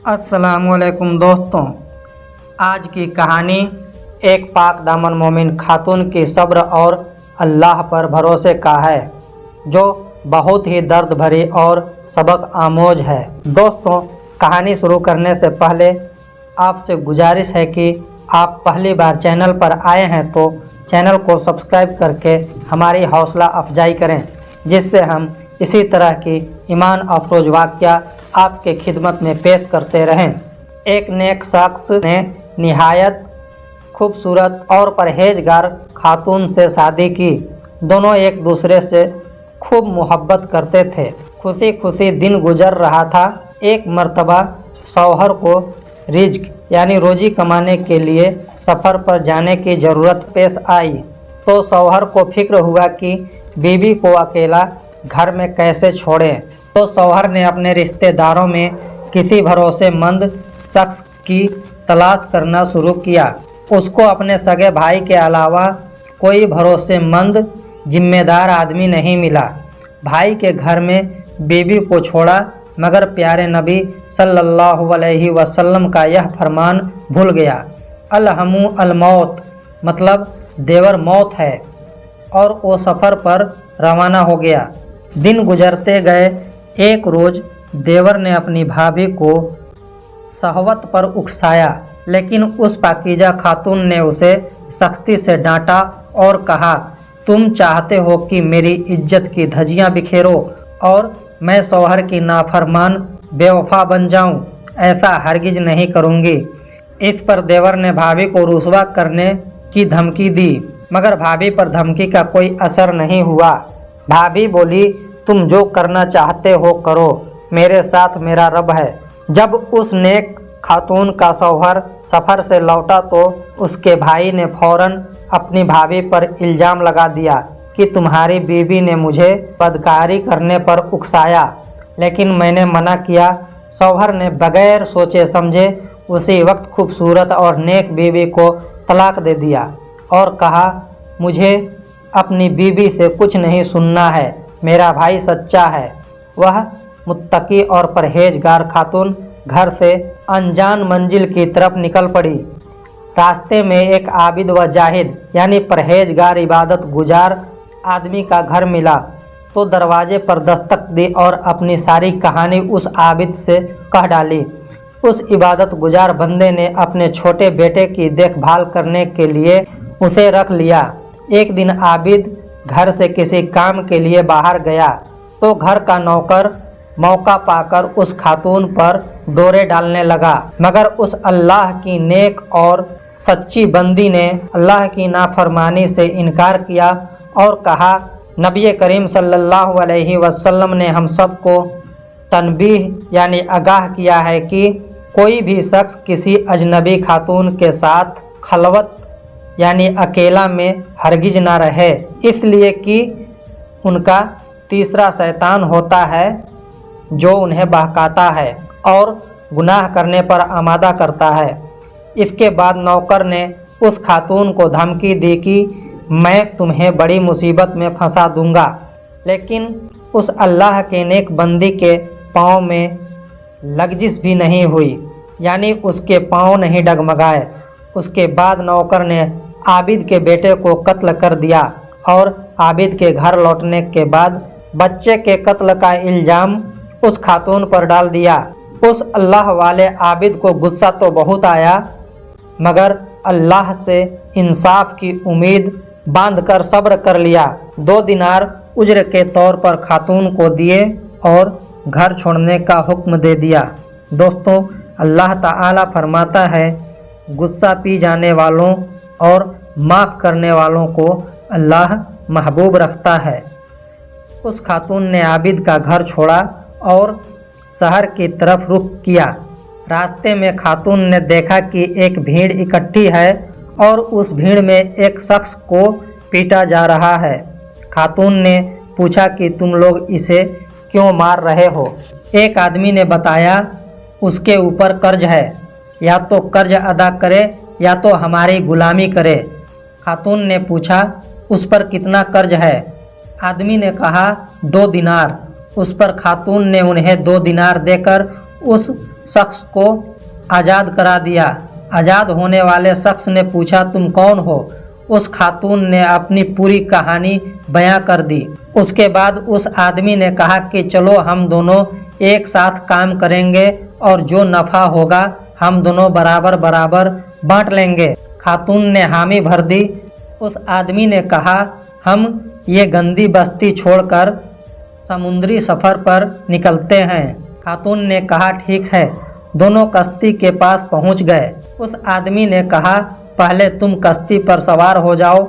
अस्सलामुअलैकुम दोस्तों, आज की कहानी एक पाक दामन मोमिन खातून की सब्र और अल्लाह पर भरोसे का है, जो बहुत ही दर्द भरी और सबक आमोज है। दोस्तों, कहानी शुरू करने से पहले आपसे गुजारिश है कि आप पहली बार चैनल पर आए हैं तो चैनल को सब्सक्राइब करके हमारी हौसला अफजाई करें, जिससे हम इसी तरह की ईमान अफरोज वाक़या आपके खिदमत में पेश करते रहें। एक नेक शख्स ने निहायत खूबसूरत और परहेजगार खातून से शादी की। दोनों एक दूसरे से खूब मोहब्बत करते थे। खुशी खुशी दिन गुजर रहा था। एक मर्तबा शौहर को रिज्क यानी रोजी कमाने के लिए सफ़र पर जाने की ज़रूरत पेश आई, तो शौहर को फिक्र हुआ कि बीवी को अकेला घर में कैसे छोड़ें। तो शौहर ने अपने रिश्तेदारों में किसी भरोसेमंद शख्स की तलाश करना शुरू किया। उसको अपने सगे भाई के अलावा कोई भरोसेमंद जिम्मेदार आदमी नहीं मिला। भाई के घर में बीवी को छोड़ा, मगर प्यारे नबी सल्लल्लाहु अलैहि वसल्लम का यह फरमान भूल गया, अलहमु अलमौत, मतलब देवर मौत है, और वो सफ़र पर रवाना हो गया। दिन गुजरते गए। एक रोज़ देवर ने अपनी भाभी को शहवत पर उकसाया, लेकिन उस पाकीज़ा खातून ने उसे सख्ती से डांटा और कहा, तुम चाहते हो कि मेरी इज्जत की धज्जियां बिखेरो और मैं शौहर की नाफरमान बेवफा बन जाऊं। ऐसा हरगिज नहीं करूंगी। इस पर देवर ने भाभी को रुसवा करने की धमकी दी, मगर भाभी पर धमकी का कोई असर नहीं हुआ। भाभी बोली, तुम जो करना चाहते हो करो, मेरे साथ मेरा रब है। जब उस नेक खातून का शौहर सफ़र से लौटा तो उसके भाई ने फ़ौरन अपनी भाभी पर इल्ज़ाम लगा दिया कि तुम्हारी बीवी ने मुझे बदकारी करने पर उकसाया, लेकिन मैंने मना किया। शौहर ने बगैर सोचे समझे उसी वक्त खूबसूरत और नेक बीवी को तलाक दे दिया और कहा, मुझे अपनी बीवी से कुछ नहीं सुनना है, मेरा भाई सच्चा है। वह मुत्तकी और परहेजगार खातून घर से अनजान मंजिल की तरफ निकल पड़ी। रास्ते में एक आबिद व जाहिद यानी परहेजगार इबादत गुजार आदमी का घर मिला, तो दरवाजे पर दस्तक दी और अपनी सारी कहानी उस आबिद से कह डाली। उस इबादत गुजार बंदे ने अपने छोटे बेटे की देखभाल करने के लिए उसे रख लिया। एक दिन आबिद घर से किसी काम के लिए बाहर गया, तो घर का नौकर मौका पाकर उस खातून पर डोरे डालने लगा, मगर उस अल्लाह की नेक और सच्ची बंदी ने अल्लाह की नाफरमानी से इनकार किया और कहा, नबी करीम सल्लल्लाहु अलैहि वसल्लम ने हम सबको तनबीह यानी आगाह किया है कि कोई भी शख्स किसी अजनबी खातून के साथ खलवत यानी अकेला में हरगिज ना रहे, इसलिए कि उनका तीसरा शैतान होता है जो उन्हें बहकाता है और गुनाह करने पर आमादा करता है। इसके बाद नौकर ने उस खातून को धमकी दी कि मैं तुम्हें बड़ी मुसीबत में फंसा दूंगा, लेकिन उस अल्लाह के नेक बंदी के पाँव में लग्जिश भी नहीं हुई, यानी उसके पाँव नहीं डगमगाए। उसके बाद नौकर ने आबिद के बेटे को कत्ल कर दिया और आबिद के घर लौटने के बाद बच्चे के कत्ल का इल्ज़ाम उस खातून पर डाल दिया। उस अल्लाह वाले आबिद को गुस्सा तो बहुत आया, मगर अल्लाह से इंसाफ की उम्मीद बांधकर सब्र कर लिया। 2 दिनार उज्र के तौर पर खातून को दिए और घर छोड़ने का हुक्म दे दिया। दोस्तों, अल्लाह ताला फरमाता है, गुस्सा पी जाने वालों और माफ़ करने वालों को अल्लाह महबूब रखता है। उस खातून ने आबिद का घर छोड़ा और शहर की तरफ रुख किया। रास्ते में खातून ने देखा कि एक भीड़ इकट्ठी है और उस भीड़ में एक शख्स को पीटा जा रहा है। खातून ने पूछा कि तुम लोग इसे क्यों मार रहे हो? एक आदमी ने बताया, उसके ऊपर कर्ज है, या तो कर्ज अदा करे या तो हमारी गुलामी करे। खातून ने पूछा, उस पर कितना कर्ज है? आदमी ने कहा, 2 दिनार। उस पर खातून ने उन्हें 2 दिनार देकर उस शख्स को आज़ाद करा दिया। आज़ाद होने वाले शख्स ने पूछा, तुम कौन हो? उस खातून ने अपनी पूरी कहानी बयां कर दी। उसके बाद उस आदमी ने कहा कि चलो हम दोनों एक साथ काम करेंगे और जो नफ़ा होगा हम दोनों बराबर बराबर बांट लेंगे। खातून ने हामी भर दी। उस आदमी ने कहा, हम ये गंदी बस्ती छोड़कर समुद्री सफ़र पर निकलते हैं। खातून ने कहा, ठीक है। दोनों कश्ती के पास पहुंच गए। उस आदमी ने कहा, पहले तुम कश्ती पर सवार हो जाओ।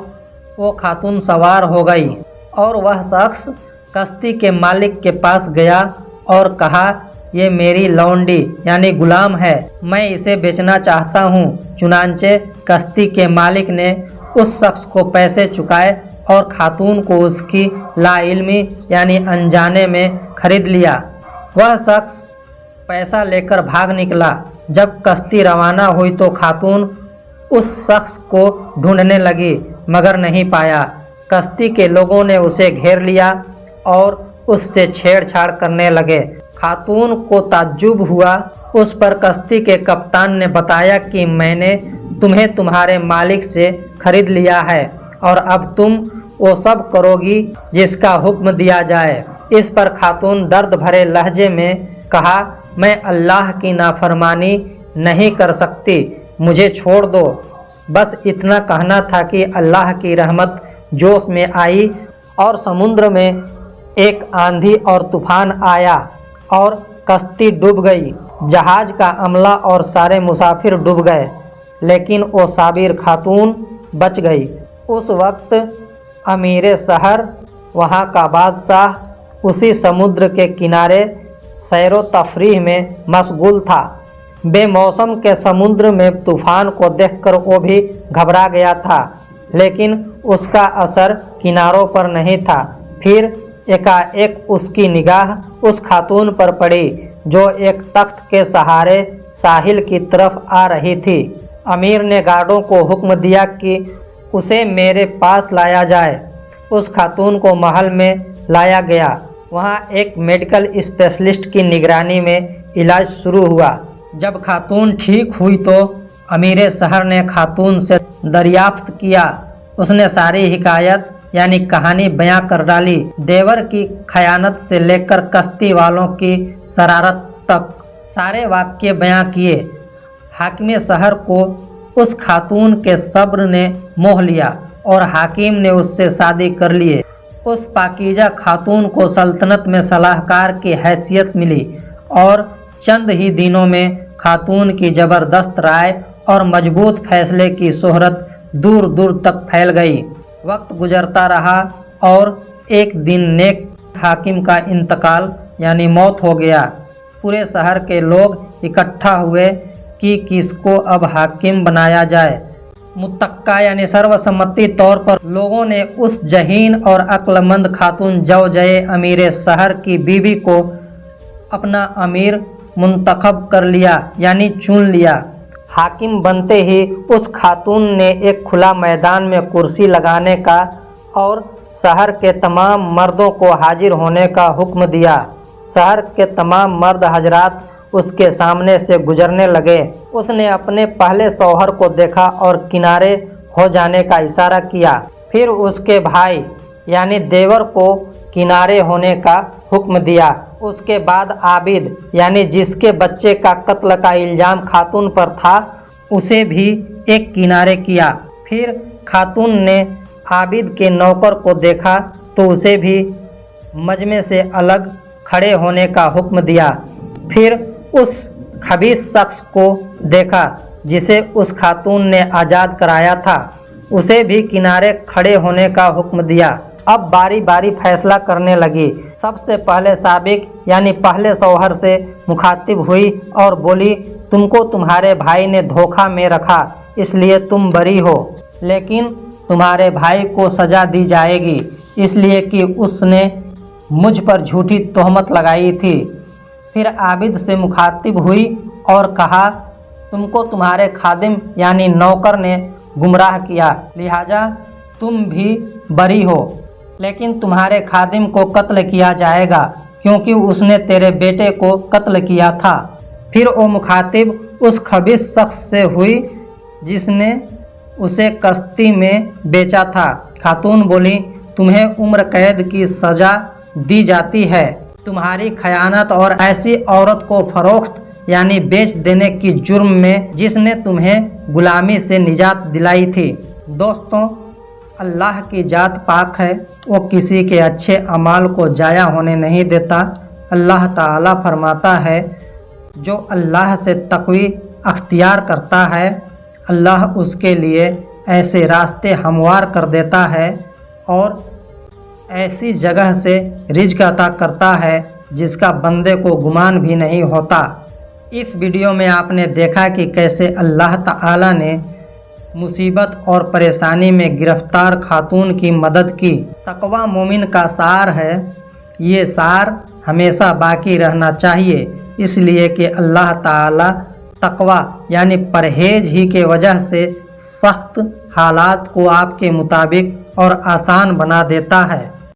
वो खातून सवार हो गई और वह शख्स कश्ती के मालिक के पास गया और कहा, ये मेरी लौंडी यानी गुलाम है, मैं इसे बेचना चाहता हूँ। चुनांचे कश्ती के मालिक ने उस शख्स को पैसे चुकाए और खातून को उसकी लाइल्मी यानी अनजाने में खरीद लिया। वह शख्स पैसा लेकर भाग निकला। जब कश्ती रवाना हुई तो खातून उस शख्स को ढूंढने लगी मगर नहीं पाया। कश्ती के लोगों ने उसे घेर लिया और उससे छेड़छाड़ करने लगे। खातून को ताज्जुब हुआ। उस पर कश्ती के कप्तान ने बताया कि मैंने तुम्हें तुम्हारे मालिक से खरीद लिया है और अब तुम वो सब करोगी जिसका हुक्म दिया जाए। इस पर खातून दर्द भरे लहजे में कहा, मैं अल्लाह की नाफरमानी नहीं कर सकती, मुझे छोड़ दो। बस इतना कहना था कि अल्लाह की रहमत जोश में आई और समुद्र में एक आंधी और तूफान आया और कश्ती डूब गई। जहाज का अमला और सारे मुसाफिर डूब गए, लेकिन वो साबिर खातून बच गई। उस वक्त अमीर शहर, वहाँ का बादशाह उसी समुद्र के किनारे सैरो तफरीह में मशगूल था। बेमौसम के समुद्र में तूफान को देखकर वो भी घबरा गया था, लेकिन उसका असर किनारों पर नहीं था। फिर एकाएक उसकी निगाह उस खातून पर पड़ी जो एक तख्त के सहारे साहिल की तरफ आ रही थी। अमीर ने गार्डों को हुक्म दिया कि उसे मेरे पास लाया जाए। उस खातून को महल में लाया गया। वहाँ एक मेडिकल स्पेशलिस्ट की निगरानी में इलाज शुरू हुआ। जब खातून ठीक हुई तो अमीर शहर ने खातून से दरियाफ्त किया। उसने सारी हिकायत यानी कहानी बयां कर डाली। देवर की खयानत से लेकर कश्ती वालों की शरारत तक सारे वाक्य बयां किए। हाकिम शहर को उस खातून के सब्र ने मोह लिया और हाकिम ने उससे शादी कर लिए। उस पाकीजा खातून को सल्तनत में सलाहकार की हैसियत मिली और चंद ही दिनों में खातून की ज़बरदस्त राय और मजबूत फैसले की शोहरत दूर दूर तक फैल गई। वक्त गुजरता रहा और एक दिन नेक हाकिम का इंतकाल यानी मौत हो गया। पूरे शहर के लोग इकट्ठा हुए कि किसको अब हाकिम बनाया जाए। मुत्तक्का यानी सर्वसम्मति तौर पर लोगों ने उस जहीन और अक्लमंद खातून जौजए अमीर शहर की बीवी को अपना अमीर मुंतखब कर लिया यानी चुन लिया। हाकिम बनते ही उस खातून ने एक खुला मैदान में कुर्सी लगाने का और शहर के तमाम मर्दों को हाजिर होने का हुक्म दिया। शहर के तमाम मर्द हजरात उसके सामने से गुजरने लगे। उसने अपने पहले शौहर को देखा और किनारे हो जाने का इशारा किया। फिर उसके भाई यानी देवर को किनारे होने का हुक्म दिया। उसके बाद आबिद यानी जिसके बच्चे का कत्ल का इल्ज़ाम खातून पर था उसे भी एक किनारे किया। फिर खातून ने आबिद के नौकर को देखा तो उसे भी मजमे से अलग खड़े होने का हुक्म दिया। फिर उस खबीस शख्स को देखा जिसे उस खातून ने आज़ाद कराया था, उसे भी किनारे खड़े होने का हुक्म दिया। अब बारी बारी फैसला करने लगी। सबसे पहले साबिक यानी पहले शौहर से मुखातिब हुई और बोली, तुमको तुम्हारे भाई ने धोखा में रखा इसलिए तुम बरी हो, लेकिन तुम्हारे भाई को सज़ा दी जाएगी इसलिए कि उसने मुझ पर झूठी तोहमत लगाई थी। फिर आबिद से मुखातिब हुई और कहा, तुमको तुम्हारे खादिम यानी नौकर ने गुमराह किया, लिहाजा तुम भी बरी हो, लेकिन तुम्हारे खादिम को कत्ल किया जाएगा क्योंकि उसने तेरे बेटे को कत्ल किया था। फिर वो मुखातिब उस खबीस शख्स से हुई जिसने उसे कश्ती में बेचा था। खातून बोली, तुम्हें उम्र कैद की सज़ा दी जाती है तुम्हारी खयानत और ऐसी औरत को फरोख्त यानी बेच देने की जुर्म में जिसने तुम्हें गुलामी से निजात दिलाई थी। दोस्तों, अल्लाह की जात पाक है, वो किसी के अच्छे अमाल को जाया होने नहीं देता। अल्लाह ताला फरमाता है, जो अल्लाह से तक़वी अख्तियार करता है अल्लाह उसके लिए ऐसे रास्ते हमवार कर देता है और ऐसी जगह से रिज़्क़ अता करता है जिसका बंदे को गुमान भी नहीं होता। इस वीडियो में आपने देखा कि कैसे अल्लाह ताला ने मुसीबत और परेशानी में गिरफ्तार खातून की मदद की। तकवा मोमिन का सार है। ये सार हमेशा बाकी रहना चाहिए, इसलिए कि अल्लाह ताला तकवा यानी परहेज ही के वजह से सख्त हालात को आपके मुताबिक और आसान बना देता है।